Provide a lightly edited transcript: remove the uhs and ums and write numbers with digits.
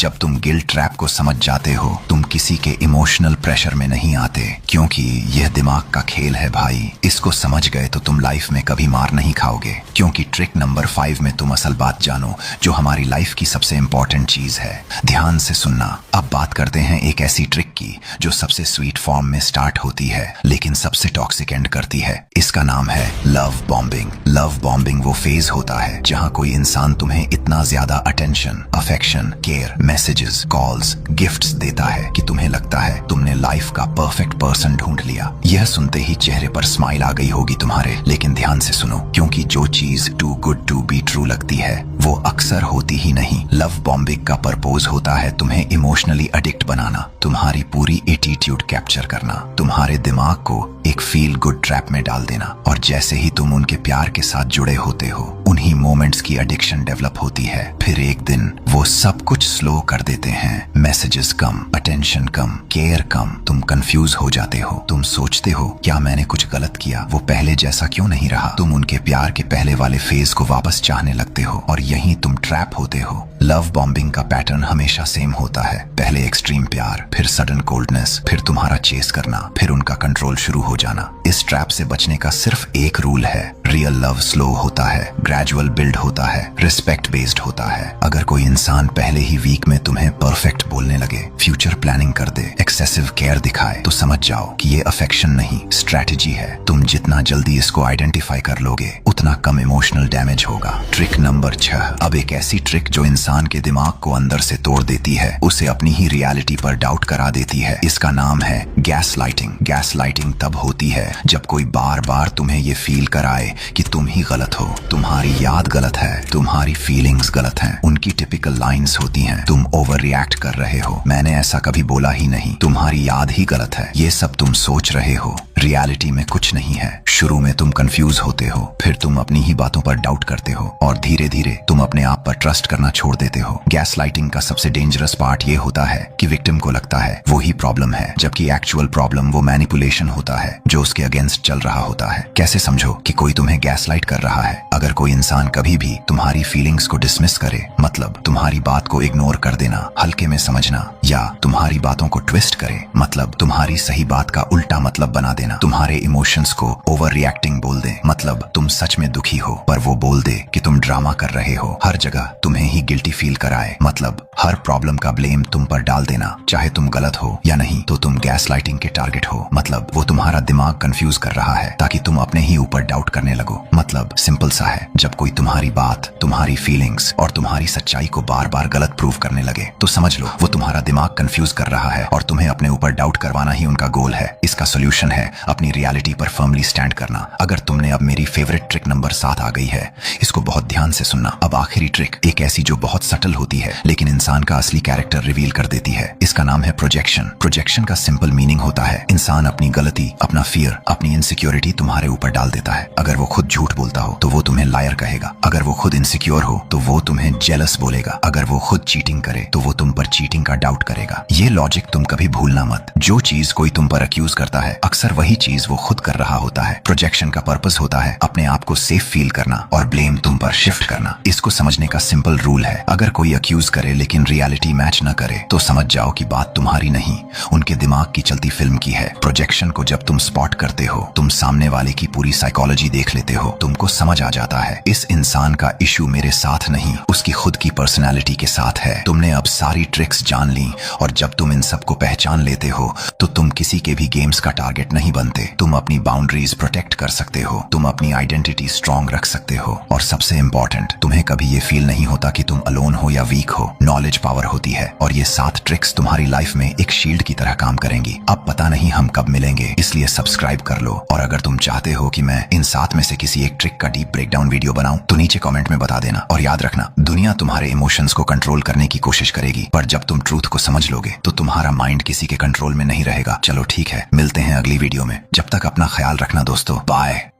जब तुम guilt trap को समझ जाते हो तुम किसी के इमोशनल प्रेशर में नहीं आते, क्योंकि यह दिमाग का खेल है भाई। इसको समझ गए तो तुम लाइफ में कभी मार नहीं खाओगे, क्योंकि ट्रिक नंबर 5 में तुम असल बात जानो जो हमारी लाइफ की सबसे इंपॉर्टेंट चीज है। ध्यान से सुनना। अब बात करते हैं एक ऐसी ट्रिक की जो सबसे स्वीट फॉर्म में स्टार्ट होती है लेकिन सबसे टॉक्सिक एंड करती है। इसका नाम है लव बॉम्बिंग। लव बॉम्बिंग वो फेज होता है जहां कोई इंसान तुम्हें इतना ज्यादा attention, affection, care, messages, calls, gifts देता है कि तुम्हें लगता है तुमने लाइफ का परफेक्ट पर्सन ढूंढ लिया। यह सुनते ही चेहरे पर स्माइल आ गई होगी तुम्हारे, लेकिन ध्यान से सुनो, क्योंकि जो चीज too good to be true लगती है वो अक्सर होती ही नहीं। लव बॉम्बिंग का पर्पस होता है तुम्हें इमोशनली एडिक्ट बनाना, तुम्हारी पूरी एटीट्यूड कैप्चर करना, तुम्हारे दिमाग को एक फील गुड ट्रैप में डाल देना, और जैसे ही तुम उनके प्यार के साथ जुड़े होते हो उन्हीं मोमेंट्स की एडिक्शन डेवलप होती है। फिर एक दिन वो सब कुछ स्लो कर देते हैं। मैसेजेस कम, अटेंशन कम, केयर कम, तुम कंफ्यूज हो जाते हो। तुम सोचते हो क्या मैंने कुछ गलत किया, वो पहले जैसा क्यों नहीं रहा। तुम उनके प्यार के पहले वाले फेज को वापस चाहने लगते हो और यहीं तुम ट्रैप होते हो। लव बॉम्बिंग का पैटर्न हमेशा सेम होता है। पहले एक्सट्रीम प्यार, फिर सडन कोल्डनेस, फिर तुम्हारा चेस करना, फिर उनका कंट्रोल शुरू हो जाना। इस ट्रैप से बचने का सिर्फ एक रूल है, रियल लव स्लो होता है, ग्रेजुअल बिल्ड होता है, रिस्पेक्ट बेस्ड होता है। अगर कोई इंसान पहले ही वीक में तुम्हें परफेक्ट बोलने लगे, फ्यूचर प्लानिंग कर दे, एक्सेसिव केयर दिखाए, तो समझ जाओ कि ये अफेक्शन नहीं, स्ट्रैटेजी है। तुम जितना जल्दी इसको आइडेंटिफाई कर लोगे उतना कम इमोशनल डैमेज होगा। Trick number 6। अब एक ऐसी ट्रिक जो इंसान के दिमाग को अंदर से तोड़ देती है, उसे अपनी ही रियलिटी पर डाउट करा देती है। इसका नाम है गैस लाइटिंग। गैस लाइटिंग तब होती है जब कोई बार बार तुम्हें ये फील कराए कि तुम ही गलत हो, तुम्हारी याद गलत है, तुम्हारी फीलिंग्स गलत हैं। उनकी टिपिकल लाइंस होती हैं, तुम ओवर रिएक्ट कर रहे हो, मैंने ऐसा कभी बोला ही नहीं, तुम्हारी याद ही गलत है, ये सब तुम सोच रहे हो, रियलिटी में कुछ नहीं है। शुरू में तुम कंफ्यूज होते हो, फिर तुम अपनी ही बातों पर डाउट करते हो और धीरे धीरे तुम अपने आप पर ट्रस्ट करना छोड़ देते हो। गैस लाइटिंग का सबसे डेंजरस पार्ट ये होता है कि विक्टिम को लगता है वो ही प्रॉब्लम है, जबकि एक्चुअल प्रॉब्लम वो मैनिपुलेशन होता है जो उसके अगेंस्ट चल रहा होता है। कैसे समझो कि कोई तुम्हें गैस लाइट कर रहा है? अगर कोई इंसान कभी भी तुम्हारी फीलिंग्स को डिसमिस करे, मतलब तुम्हारी बात को इग्नोर कर देना, हल्के में समझना, या तुम्हारी बातों को ट्विस्ट करे, मतलब तुम्हारी सही बात का उल्टा मतलब बना देना, तुम्हारे इमोशंस को ओवर रिएक्टिंग बोल दे, मतलब तुम सच में दुखी हो पर वो बोल दे कि तुम ड्रामा कर रहे हो, हर जगह तुम्हें ही गिल्टी फील कराए, मतलब हर प्रॉब्लम का ब्लेम तुम पर डाल देना, चाहे तुम गलत हो या नहीं तो तुम गैस लाइटिंग के टारगेट हो। मतलब वो तुम्हारा दिमाग कंफ्यूज कर रहा है ताकि तुम अपने ही ऊपर डाउट करने लगो। मतलब सिंपल सा है, जब कोई तुम्हारी बात, तुम्हारी फीलिंग्स और तुम्हारी सच्चाई को बार बार गलत प्रूव करने लगे तो समझ लो वो तुम्हारा दिमाग कंफ्यूज कर रहा है और तुम्हें अपने ऊपर डाउट करवाना ही उनका गोल है। इसका सोल्यूशन है अपनी रियलिटी पर फर्मली स्टैंड करना। अगर तुमने अब मेरी फेवरेट ट्रिक नंबर 7 आ गई है, इसको बहुत ध्यान से सुनना। अब आखिरी ट्रिक एक ऐसी जो बहुत सटल होती है लेकिन इंसान का असली कैरेक्टर रिवील कर देती है। इसका नाम है प्रोजेक्शन। प्रोजेक्शन का सिंपल मीनिंग होता है इंसान अपनी गलती, अपना फियर, अपनी इनसिक्योरिटी तुम्हारे ऊपर डाल देता है। अगर वो खुद झूठ बोलता हो तो वो तुम्हें लायर कहेगा, अगर वो खुद इनसिक्योर हो तो वो तुम्हें जेलस बोलेगा, अगर वो खुद चीटिंग करे तो वो तुम पर चीटिंग का डाउट करेगा। ये लॉजिक तुम कभी भूलना मत। जो चीज कोई तुम पर अक्यूज करता है अक्सर वही चीज वो खुद कर रहा होता है। प्रोजेक्शन का पर्पस होता है अपने आप को सेफ फील करना और ब्लेम तुम पर शिफ्ट करना। इसको समझने का सिंपल रूल है, अगर कोई अक्यूज करे लेकिन रियलिटी मैच न करे तो समझ जाओ कि बात तुम्हारी नहीं, उनके दिमाग की चलती फिल्म की है। प्रोजेक्शन को जब तुम स्पॉट करते हो तुम सामने वाले की पूरी साइकोलॉजी देख लेते हो, तुमको समझ आ जाता है इस इंसान का इशू मेरे साथ नहीं, उसकी खुद की पर्सनैलिटी के साथ है। तुमने अब सारी ट्रिक्स जान ली और जब तुम इन सबको पहचान लेते हो तो तुम किसी के भी गेम्स का टारगेट नहीं बनते। तुम अपनी बाउंड्रीज प्रोटेक्ट कर सकते हो, तुम अपनी आइडेंटिटी स्ट्रांग रख सकते हो और सबसे इंपॉर्टेंट, तुम्हें कभी ये फील नहीं होता कि तुम अलोन हो या वीक हो। नॉलेज पावर होती है और ये 7 ट्रिक्स तुम्हारी लाइफ में एक शील्ड की तरह काम करेंगी। अब पता नहीं हम कब मिलेंगे, इसलिए सब्सक्राइब कर लो, और अगर तुम चाहते हो कि मैं इन 7 में से किसी एक ट्रिक का डीप ब्रेकडाउन वीडियो बनाऊं तो नीचे कमेंट में बता देना। और याद रखना, दुनिया तुम्हारे इमोशंस को कंट्रोल करने की कोशिश करेगी, पर जब तुम ट्रूथ को समझ लोगे तो तुम्हारा माइंड किसी के कंट्रोल में नहीं रहेगा। चलो ठीक है, मिलते हैं अगली वीडियो में। जब तक अपना ख्याल रखना दोस्तों, बाय।